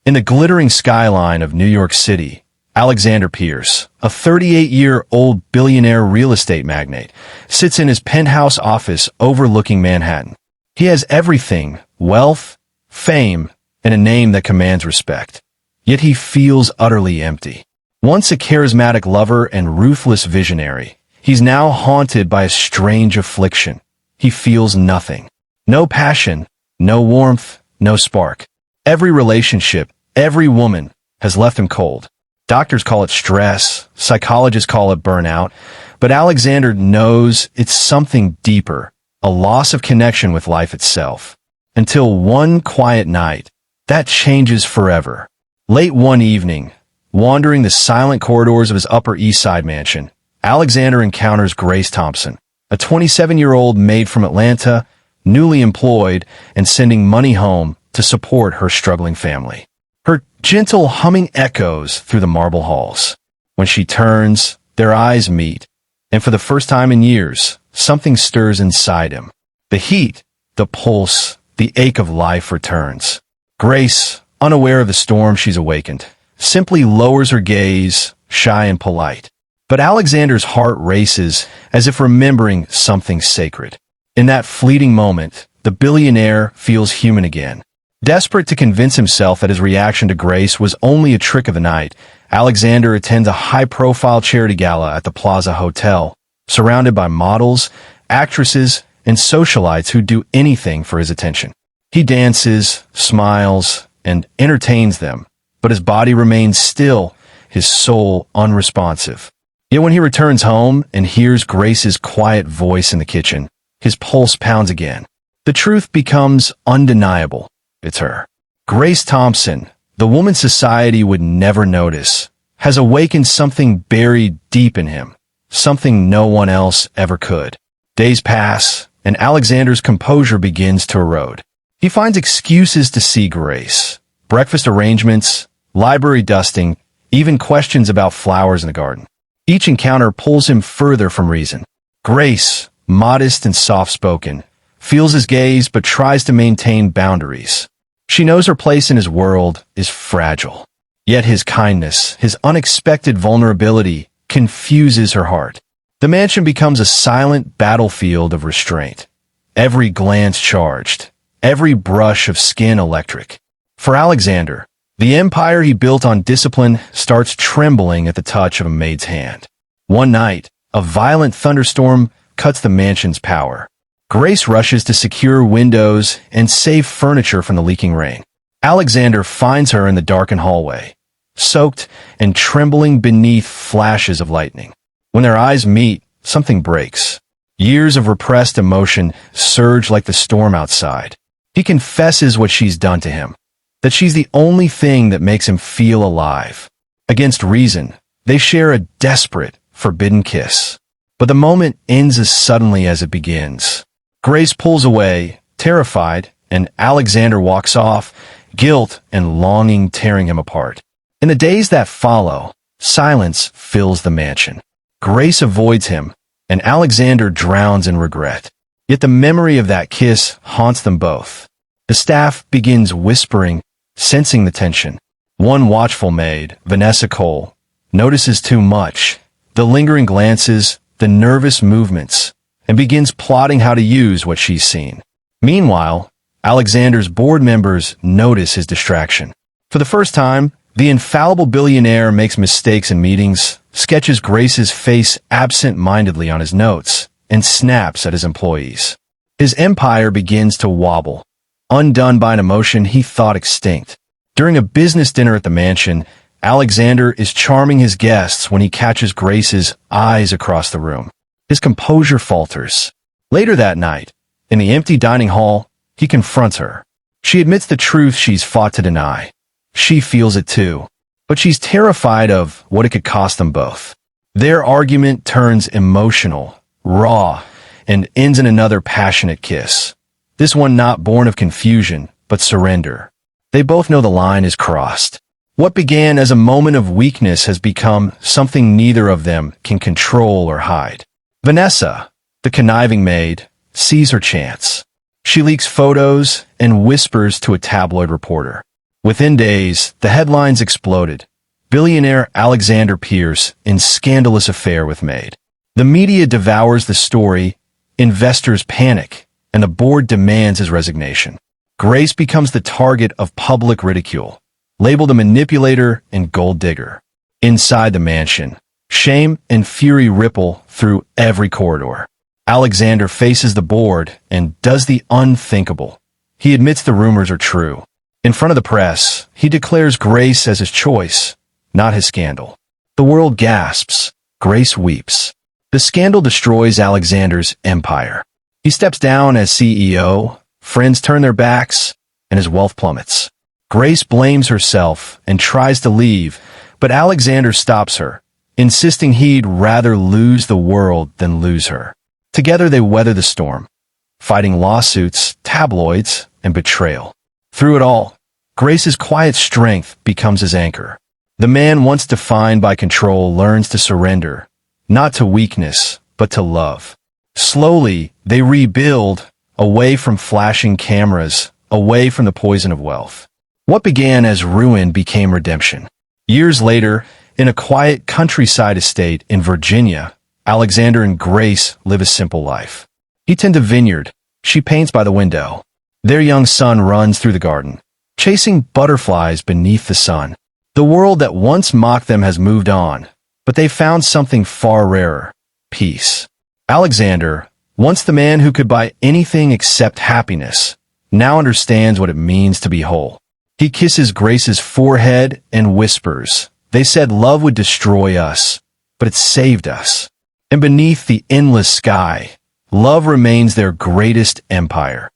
In the glittering skyline of New York City, Alexander Pierce, a 38-year-old billionaire real estate magnate, sits in his penthouse office overlooking Manhattan. He has everything: wealth, fame, and a name that commands respect. Yet he feels utterly empty. Once a charismatic lover and ruthless visionary, he's now haunted by a strange affliction. He feels nothing. No passion, no warmth, no spark. Every relationship, every woman has left him cold. Doctors call it stress, psychologists call it burnout, but Alexander knows it's something deeper, a loss of connection with life itself. Until one quiet night, that changes forever. Late one evening, wandering the silent corridors of his Upper East Side mansion, Alexander encounters Grace Thompson, a 27-year-old maid from Atlanta, newly employed and sending money home to support her struggling family. Her gentle humming echoes through the marble halls. When she turns, their eyes meet, and for the first time in years, something stirs inside him. The heat, the pulse, the ache of life returns. Grace, unaware of the storm she's awakened, simply lowers her gaze, shy and polite. But Alexander's heart races as if remembering something sacred. In that fleeting moment, the billionaire feels human again. Desperate to convince himself that his reaction to Grace was only a trick of the night, Alexander attends a high-profile charity gala at the Plaza Hotel, surrounded by models, actresses, and socialites who do anything for his attention. He dances, smiles, and entertains them, but his body remains still, his soul unresponsive. Yet when he returns home and hears Grace's quiet voice in the kitchen, his pulse pounds again. The truth becomes undeniable. It's her. Grace Thompson, the woman society would never notice, has awakened something buried deep in him, something no one else ever could. Days pass, and Alexander's composure begins to erode. He finds excuses to see Grace. Breakfast arrangements, library dusting, even questions about flowers in the garden. Each encounter pulls him further from reason. Grace, modest and soft-spoken, feels his gaze but tries to maintain boundaries. She knows her place in his world is fragile. Yet his kindness, his unexpected vulnerability, confuses her heart. The mansion becomes a silent battlefield of restraint. Every glance charged, every brush of skin electric. For Alexander, the empire he built on discipline starts trembling at the touch of a maid's hand. One night, a violent thunderstorm cuts the mansion's power. Grace rushes to secure windows and save furniture from the leaking rain. Alexander finds her in the darkened hallway, soaked and trembling beneath flashes of lightning. When their eyes meet, something breaks. Years of repressed emotion surge like the storm outside. He confesses what she's done to him, that she's the only thing that makes him feel alive. Against reason, they share a desperate, forbidden kiss. But the moment ends as suddenly as it begins. Grace pulls away, terrified, and Alexander walks off, guilt and longing tearing him apart. In the days that follow, silence fills the mansion. Grace avoids him, and Alexander drowns in regret. Yet the memory of that kiss haunts them both. The staff begins whispering, sensing the tension. One watchful maid, Vanessa Cole, notices too much, the lingering glances, the nervous movements, and begins plotting how to use what she's seen. Meanwhile, Alexander's board members notice his distraction. For the first time, the infallible billionaire makes mistakes in meetings, sketches Grace's face absent-mindedly on his notes, and snaps at his employees. His empire begins to wobble, undone by an emotion he thought extinct. During a business dinner at the mansion, Alexander is charming his guests when he catches Grace's eyes across the room. His composure falters. Later that night, in the empty dining hall, he confronts her. She admits the truth she's fought to deny. She feels it too, but she's terrified of what it could cost them both. Their argument turns emotional, raw, and ends in another passionate kiss. This one not born of confusion, but surrender. They both know the line is crossed. What began as a moment of weakness has become something neither of them can control or hide. Vanessa, the conniving maid, sees her chance. She leaks photos and whispers to a tabloid reporter. Within days, the headlines exploded. Billionaire Alexander Pierce in scandalous affair with Maid. The media devours the story, investors panic, and the board demands his resignation. Grace becomes the target of public ridicule, labeled a manipulator and gold digger. Inside the mansion, shame and fury ripple through every corridor. Alexander faces the board and does the unthinkable. He admits the rumors are true. In front of the press, he declares Grace as his choice, not his scandal. The world gasps. Grace weeps. The scandal destroys Alexander's empire. He steps down as CEO, friends turn their backs, and his wealth plummets. Grace blames herself and tries to leave, but Alexander stops her, insisting he'd rather lose the world than lose her. Together they weather the storm, fighting lawsuits, tabloids, and betrayal. Through it all, Grace's quiet strength becomes his anchor. The man once defined by control learns to surrender, not to weakness, but to love. Slowly, they rebuild, away from flashing cameras, away from the poison of wealth. What began as ruin became redemption. Years later, in a quiet countryside estate in Virginia, Alexander and Grace live a simple life. He tends a vineyard, she paints by the window. Their young son runs through the garden, chasing butterflies beneath the sun. The world that once mocked them has moved on, but they found something far rarer: peace. Alexander, once the man who could buy anything except happiness, now understands what it means to be whole. He kisses Grace's forehead and whispers, "They said love would destroy us, but it saved us." And beneath the endless sky, love remains their greatest empire.